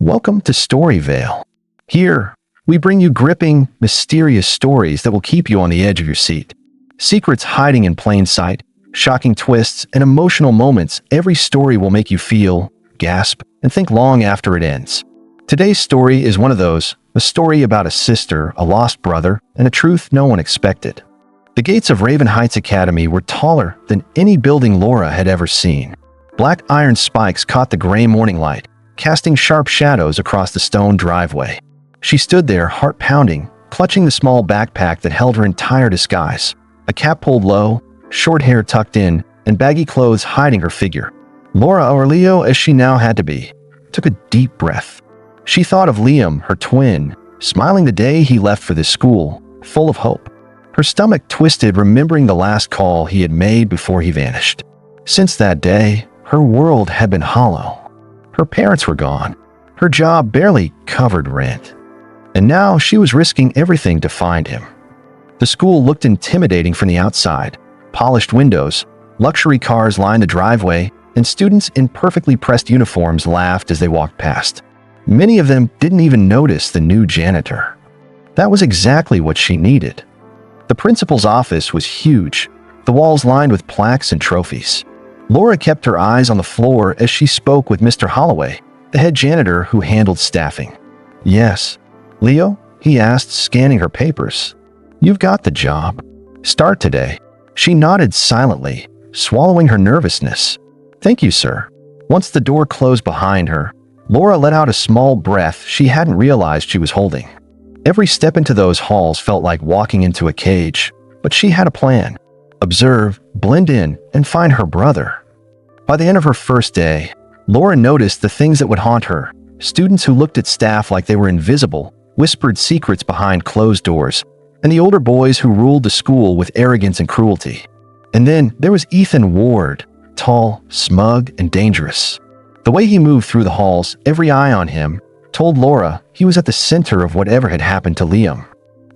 Welcome to Storyvale. Here, we bring you gripping, mysterious stories that will keep you on the edge of your seat. Secrets hiding in plain sight, shocking twists, and emotional moments. Every story will make you feel, gasp, and think long after it ends. Today's story is one of those, a story about a sister, a lost brother, and a truth no one expected. The gates of Raven Heights Academy were taller than any building Laura had ever seen. Black iron spikes caught the gray morning light, casting sharp shadows across the stone driveway. She stood there, heart pounding, clutching the small backpack that held her entire disguise. A cap pulled low, short hair tucked in, and baggy clothes hiding her figure. Laura, or Leo as she now had to be, took a deep breath. She thought of Liam, her twin, smiling the day he left for this school, full of hope. Her stomach twisted, remembering the last call he had made before he vanished. Since that day, her world had been hollow. Her parents were gone. Her job barely covered rent. And now she was risking everything to find him. The school looked intimidating from the outside. Polished windows, luxury cars lined the driveway, and students in perfectly pressed uniforms laughed as they walked past. Many of them didn't even notice the new janitor. That was exactly what she needed. The principal's office was huge, the walls lined with plaques and trophies. Laura kept her eyes on the floor as she spoke with Mr. Holloway, the head janitor who handled staffing. "Yes, Leo?" he asked, scanning her papers. "You've got the job. Start today." She nodded silently, swallowing her nervousness. "Thank you, sir." Once the door closed behind her, Laura let out a small breath she hadn't realized she was holding. Every step into those halls felt like walking into a cage, but she had a plan. Observe, blend in, and find her brother. By the end of her first day, Laura noticed the things that would haunt her. Students who looked at staff like they were invisible, whispered secrets behind closed doors, and the older boys who ruled the school with arrogance and cruelty. And then there was Ethan Ward, tall, smug, and dangerous. The way he moved through the halls, every eye on him, told Laura he was at the center of whatever had happened to Liam.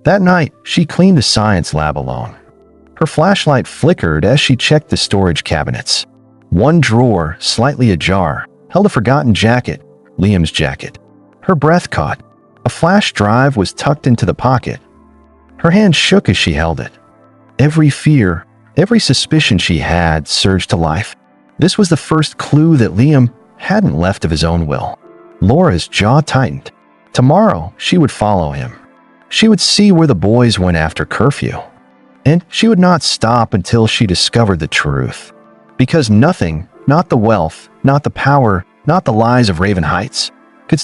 That night, she cleaned the science lab alone. Her flashlight flickered as she checked the storage cabinets. One drawer, slightly ajar, held a forgotten jacket, Liam's jacket. Her breath caught. A flash drive was tucked into the pocket. Her hand shook as she held it. Every fear, every suspicion she had surged to life. This was the first clue that Liam hadn't left of his own will. Laura's jaw tightened. Tomorrow, she would follow him. She would see where the boys went after curfew. And she would not stop until she discovered the truth. Because nothing, not the wealth, not the power, not the lies of Raven Heights,